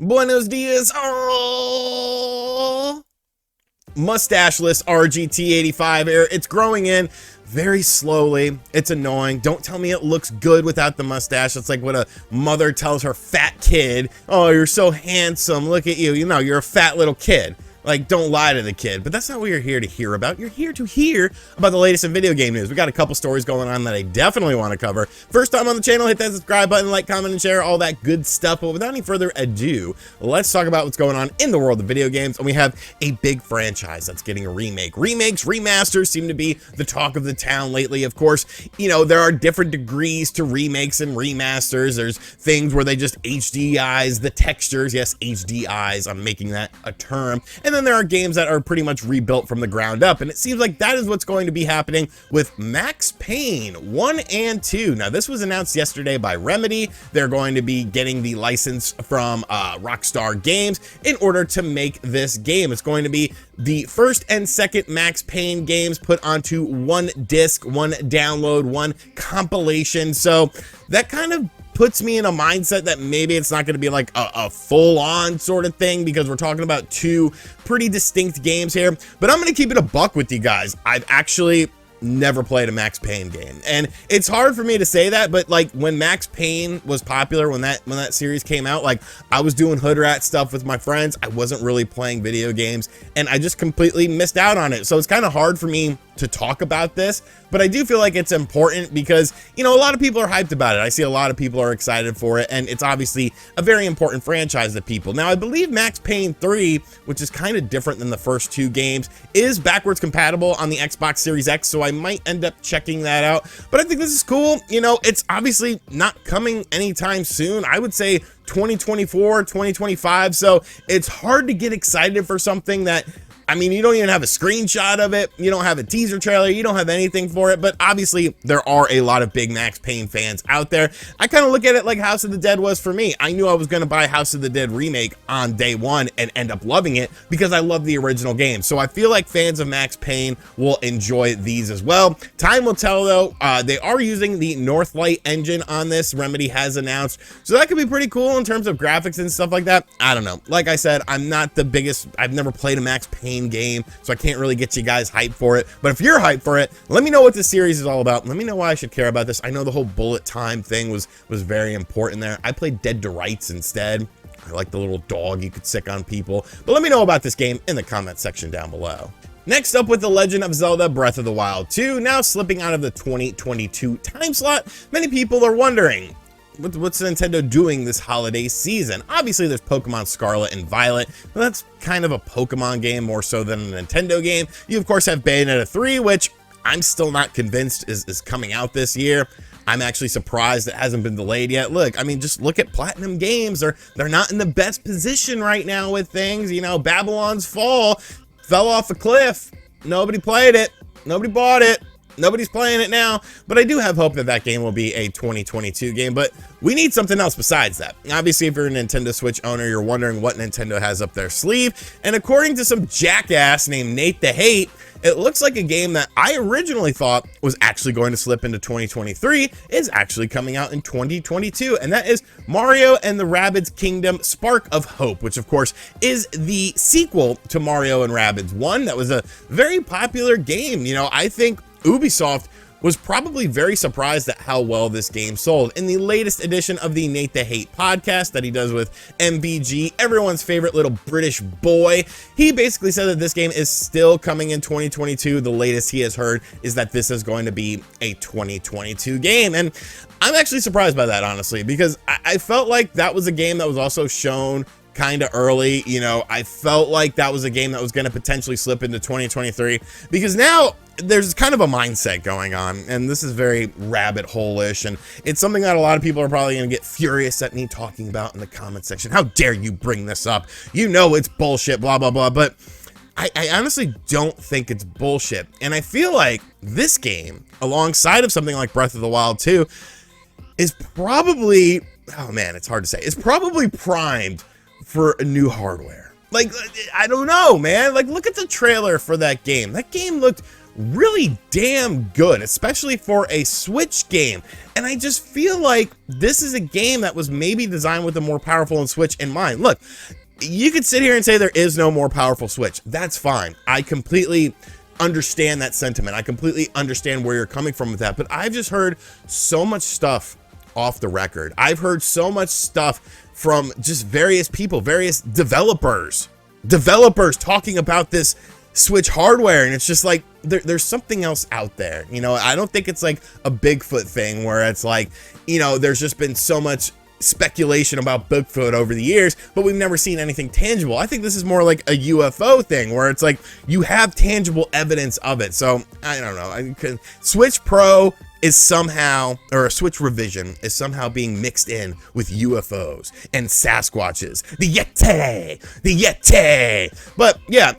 Buenos dias. Oh, mustacheless RGT85 air. It's growing in very slowly. It's annoying. Don't tell me it looks good without the mustache. It's like what a mother tells her fat kid. Oh, you're so handsome. Look at you. You know, you're a fat little kid. Like, don't lie to the kid. But that's not what you're here to hear about. You're here to hear about the latest in video game news. We got a couple stories going on that I definitely want to cover. First time on the channel, hit that subscribe button, like, comment, and share, all that good stuff. But without any further ado, let's talk about what's going on in the world of video games. And we have a big franchise that's getting a remake. Remakes, remasters seem to be the talk of the town lately. Of course, you know, there are different degrees to remakes and remasters. There's things where they just HDIs the textures. Yes, HDIs. I'm making that a term. And then there are games that are pretty much rebuilt from the ground up, and it seems like that is what's going to be happening with Max Payne 1 and 2. Now, this was announced yesterday by Remedy. They're going to be getting the license from Rockstar Games in order to make this game. It's going to be the first and second Max Payne games put onto one disc, one download, one compilation. So that kind of puts me in a mindset that maybe it's not going to be like a full-on sort of thing, because we're talking about two pretty distinct games here. But I'm going to keep it a buck with you guys. I've actually never played a Max Payne game, and it's hard for me to say that, but like when Max Payne was popular, when that series came out, like I was doing hood rat stuff with my friends. I wasn't really playing video games, and I just completely missed out on it. So it's kind of hard for me to talk about this, but I do feel like it's important because, you know, a lot of people are hyped about it. I see a lot of people are excited for it, and it's obviously a very important franchise to people. Now, I believe Max Payne 3, which is kind of different than the first two games, is backwards compatible on the Xbox Series X, so I might end up checking that out. But I think this is cool. You know, it's obviously not coming anytime soon. I would say 2024, 2025, so it's hard to get excited for something that, I mean, you don't even have a screenshot of it. You don't have a teaser trailer. You don't have anything for it. But obviously, there are a lot of big Max Payne fans out there. I kind of look at it like House of the Dead was for me. I knew I was going to buy House of the Dead remake on day one and end up loving it because I love the original game. So I feel like fans of Max Payne will enjoy these as well. Time will tell, though. They are using the Northlight engine on this, Remedy has announced. So that could be pretty cool in terms of graphics and stuff like that. I don't know. Like I said, I'm not the biggest. I've never played a Max Payne game, so I can't really get you guys hyped for it. But if you're hyped for it, let me know what this series is all about. Let me know why I should care about this. I know the whole bullet time thing was very important there. I played Dead to Rights instead. I like the little dog you could sick on people. But let me know about this game in the comment section down below. Next up, with The Legend of Zelda Breath of the Wild 2 now slipping out of the 2022 time slot, many people are wondering, what's Nintendo doing this holiday season? Obviously, there's Pokemon Scarlet and Violet, but that's kind of a Pokemon game more so than a Nintendo game. You, of course, have Bayonetta 3, which I'm still not convinced is coming out this year. I'm actually surprised it hasn't been delayed yet. Look, I mean, just look at Platinum Games. They're not in the best position right now with things. You know, Babylon's Fall fell off a cliff. Nobody played it. Nobody bought it. Nobody's playing it now, but I do have hope that that game will be a 2022 game, but we need something else besides that. Obviously, if you're a Nintendo Switch owner, you're wondering what Nintendo has up their sleeve, and according to some jackass named Nate the Hate, it looks like a game that I originally thought was actually going to slip into 2023 is actually coming out in 2022, and that is Mario and the Rabbids Kingdom Spark of Hope, which of course is the sequel to Mario and Rabbids 1. That was a very popular game. You know, I think Ubisoft was probably very surprised at how well this game sold. In the latest edition of the Nate the Hate podcast that he does with MBG, everyone's favorite little British boy, he basically said that this game is still coming in 2022. The latest he has heard is that this is going to be a 2022 game. And I'm actually surprised by that, honestly, because I felt like that was a game that was also shown kind of early. You know, I felt like that was a game that was going to potentially slip into 2023, because now there's kind of a mindset going on, and this is very rabbit hole-ish, and it's something that a lot of people are probably going to get furious at me talking about in the comment section. How dare you bring this up? You know it's bullshit, blah, blah, blah. But I honestly don't think it's bullshit, and I feel like this game, alongside of something like Breath of the Wild 2, is probably, oh man, it's hard to say, it's probably primed for a new hardware. Like, I don't know, man. Like, look at the trailer for that game. That game looked really damn good, especially for a Switch game. And I just feel like this is a game that was maybe designed with a more powerful Switch in mind. Look, you could sit here and say there is no more powerful Switch. That's fine. I completely understand that sentiment. I completely understand where you're coming from with that. But I've just heard so much stuff off the record. I've heard so much stuff from just various people, various developers talking about this Switch hardware, and it's just like there's something else out there. You know, I don't think it's like a Bigfoot thing where it's like, you know, there's just been so much speculation about Bigfoot over the years, but we've never seen anything tangible. I think this is more like a UFO thing where it's like you have tangible evidence of it. So I don't know. Switch Pro is somehow, or a Switch revision is somehow being mixed in with UFOs and Sasquatches, the Yeti. But yeah,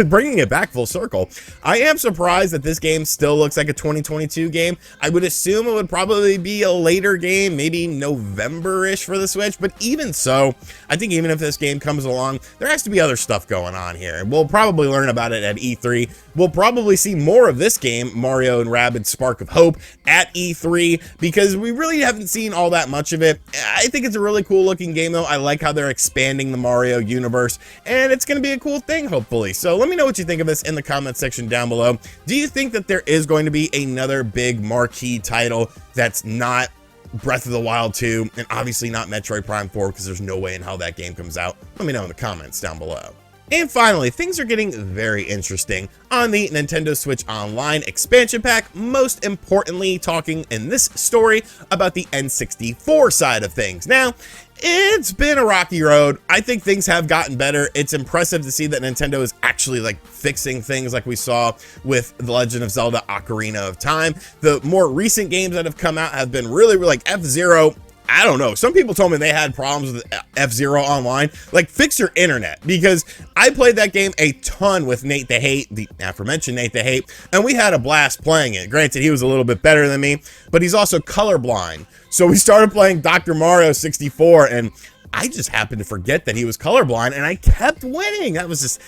bringing it back full circle, I am surprised that this game still looks like a 2022 game. I would assume it would probably be a later game, maybe November-ish for the Switch, but even so, I think even if this game comes along, there has to be other stuff going on here. We'll probably learn about it at E3. We'll probably see more of this game, Mario and Rabbids Spark of Hope, at E3, because we really haven't seen all that much of it. I think it's a really cool looking game though. I like how they're expanding the Mario universe, and it's going to be a cool thing, hopefully. So let me know what you think of this in the comment section down below. Do you think that there is going to be another big marquee title that's not Breath of the Wild 2, and obviously not Metroid Prime 4, because there's no way in how that game comes out? Let me know in the comments down below. And finally, things are getting very interesting on the Nintendo Switch Online expansion pack, most importantly talking in this story about the N64 side of things. Now, it's been a rocky road. I think things have gotten better. It's impressive to see that Nintendo is actually like fixing things like we saw with The Legend of Zelda Ocarina of Time. The more recent games that have come out have been really like F-Zero. I don't know. Some people told me they had problems with F-Zero Online. Like, fix your internet, because I played that game a ton with Nate the Hate, the aforementioned Nate the Hate, and we had a blast playing it. Granted, he was a little bit better than me, but he's also colorblind. So we started playing Dr. Mario 64, and I just happened to forget that he was colorblind, and I kept winning. That was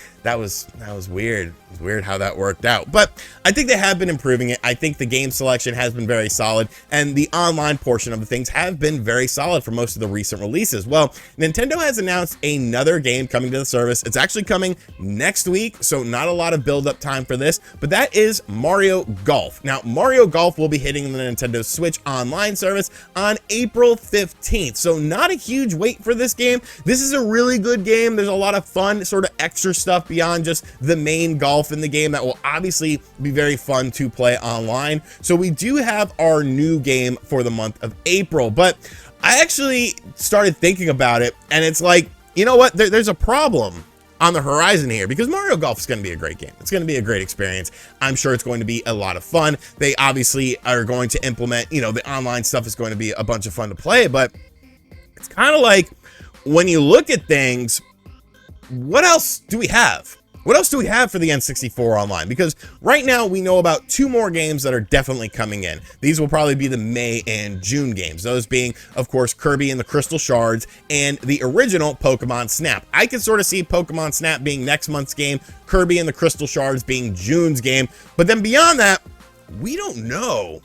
weird. It was weird how that worked out. But I think they have been improving it. I think the game selection has been very solid, and the online portion of the things have been very solid for most of the recent releases. Well, Nintendo has announced another game coming to the service. It's actually coming next week, so not a lot of build-up time for this, but that is Mario Golf. Now, Mario Golf will be hitting the Nintendo Switch Online service on April 15th, so not a huge wait for this game. This is a really good game. There's a lot of fun sort of extra stuff beyond just the main golf in the game that will obviously be very fun to play online. So we do have our new game for the month of April, but I actually started thinking about it, and it's like, you know what, there's a problem on the horizon here, because Mario Golf is going to be a great game. It's going to be a great experience. I'm sure it's going to be a lot of fun. They obviously are going to implement, you know, the online stuff is going to be a bunch of fun to play, but it's kind of like, when you look at things, what else do we have? What else do we have for the N64 Online? Because right now we know about 2 more games that are definitely coming in. These will probably be the May and June games. Those being, of course, Kirby and the Crystal Shards and the original Pokemon Snap. I can sort of see Pokemon Snap being next month's game, Kirby and the Crystal Shards being June's game. But then beyond that, we don't know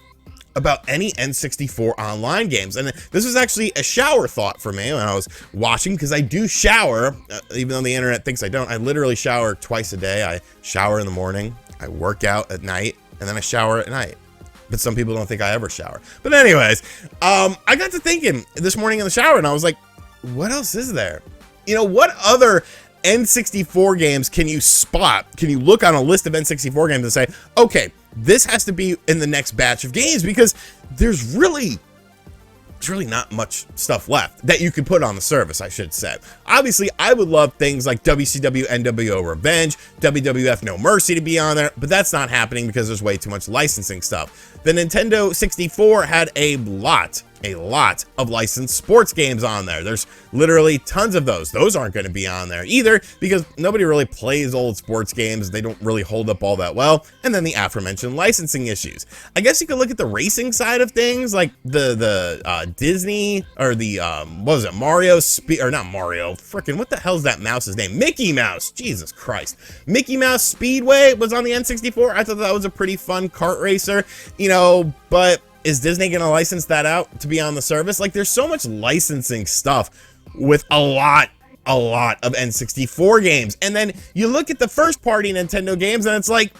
about any N64 online games. And this was actually a shower thought for me when I was watching, because I do shower, even though the internet thinks I don't. I literally shower twice a day. I shower in the morning, I work out at night, and then I shower at night. But some people don't think I ever shower. But anyways, I got to thinking this morning in the shower, and I was like, what else is there? You know, what other N64 games can you spot? Can you look on a list of N64 games and say, okay, this has to be in the next batch of games? Because there's really not much stuff left that you could put on the service, I should say. Obviously, I would love things like WCW NWO Revenge, WWF No Mercy to be on there, but that's not happening because there's way too much licensing stuff. The Nintendo 64 had a lot a lot of licensed sports games on there. There's literally tons of those. Those aren't going to be on there either because nobody really plays old sports games. They don't really hold up all that well. And then the aforementioned licensing issues. I guess you could look at the racing side of things, like the Disney or the what was it, Mario or not Mario, freaking what the hell's that mouse's name? Mickey Mouse. Jesus Christ. Mickey Mouse Speedway was on the N64. I thought that was a pretty fun kart racer, you know, but is Disney going to license that out to be on the service? Like, there's so much licensing stuff with a lot of N64 games. And then you look at the first party Nintendo games and it's like,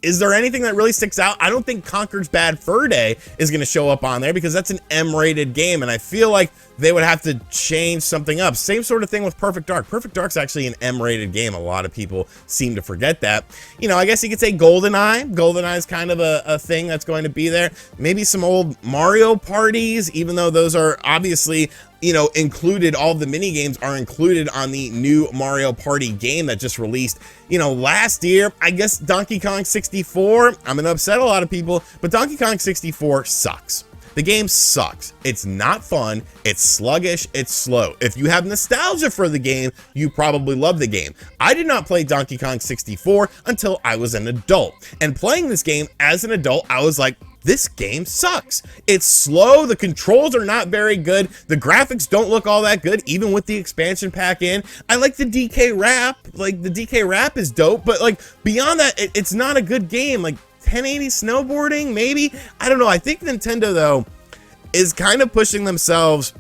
is there anything that really sticks out? I don't think Conker's Bad Fur Day is going to show up on there because that's an M-rated game, and I feel like they would have to change something up. Same sort of thing with Perfect Dark. Perfect Dark's actually an M-rated game. A lot of people seem to forget that. You know, I guess you could say GoldenEye. GoldenEye is kind of a thing that's going to be there. Maybe some old Mario parties, even though those are obviously, you know, included. All of the mini games are included on the new Mario Party game that just released, you know, last year. I guess Donkey Kong 64, I'm gonna upset a lot of people, but Donkey Kong 64 sucks. The game sucks. It's not fun. It's sluggish. It's slow. If you have nostalgia for the game, you probably love the game. I did not play Donkey Kong 64 until I was an adult. And playing this game as an adult, I was like, this game sucks. It's slow. The controls are not very good. The graphics don't look all that good, even with the expansion pack in. I like the DK rap. Like, the DK rap is dope, but like beyond that, it's not a good game. Like 1080 snowboarding, maybe? I don't know. I think Nintendo, though, is kind of pushing themselves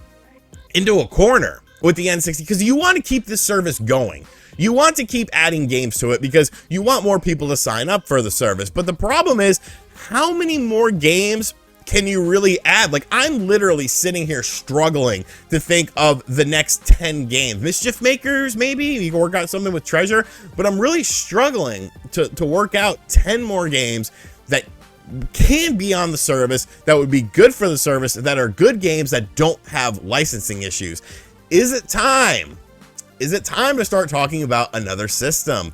into a corner with the N60 because you want to keep this service going. You want to keep adding games to it because you want more people to sign up for the service. But the problem is, how many more games can you really add? Like, I'm literally sitting here struggling to think of the next 10 games. Mischief Makers, maybe? You can work out something with Treasure. But I'm really struggling to work out 10 more games that can be on the service, that would be good for the service, that are good games that don't have licensing issues. Is it time? Is it time to start talking about another system?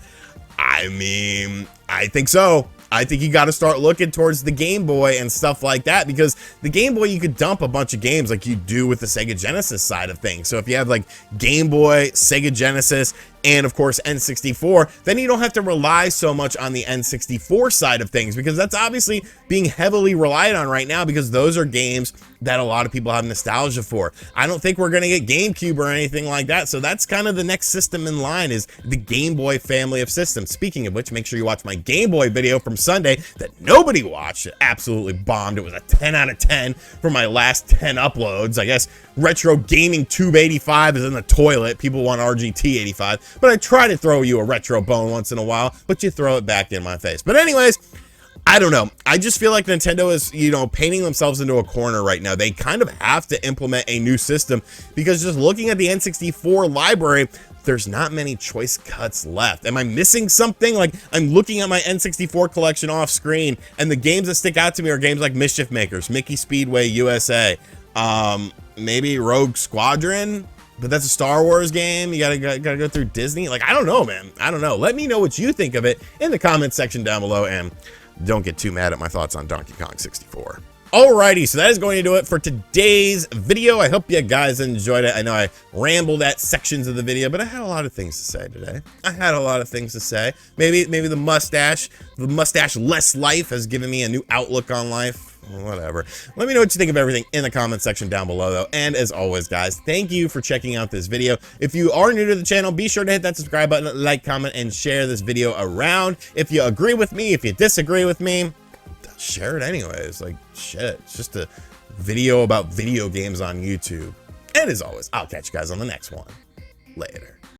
I mean, I think so. I think you got to start looking towards the Game Boy and stuff like that, because the Game Boy, you could dump a bunch of games like you do with the Sega Genesis side of things. So if you have like Game Boy, Sega Genesis, and of course N64, then you don't have to rely so much on the N64 side of things, because that's obviously being heavily relied on right now, because those are games that a lot of people have nostalgia for. I don't think we're going to get GameCube or anything like that, so that's kind of the next system in line, is the Game Boy family of systems. Speaking of which, make sure you watch my Game Boy video from Sunday that nobody watched. It absolutely bombed. It was a 10 out of 10 for my last 10 uploads. I guess Retro Gaming Tube 85 is in the toilet. People want RGT 85, but I try to throw you a retro bone once in a while, but you throw it back in my face. But anyways, I don't know. I just feel like Nintendo is, you know, painting themselves into a corner right now. They kind of have to implement a new system, because just looking at the N64 library, there's not many choice cuts left. Am I missing something? Like, I'm looking at my N64 collection off screen, and the games that stick out to me are games like Mischief Makers, Mickey Speedway USA, maybe Rogue Squadron, but that's a Star Wars game. You gotta go through Disney. Like, I don't know, man. I don't know. Let me know what you think of it in the comments section down below, and don't get too mad at my thoughts on Donkey Kong 64. Alrighty, so that is going to do it for today's video. I hope you guys enjoyed it. I know I rambled at sections of the video, but I had a lot of things to say today. I had a lot of things to say. Maybe the mustache-less life has given me a new outlook on life. Whatever. Let me know what you think of everything in the comment section down below, though. And as always, guys, thank you for checking out this video. If you are new to the channel, be sure to hit that subscribe button, like, comment, and share this video around. If you agree with me, if you disagree with me, share it anyways. Like, shit, it's just a video about video games on YouTube. And as always, I'll catch you guys on the next one. Later.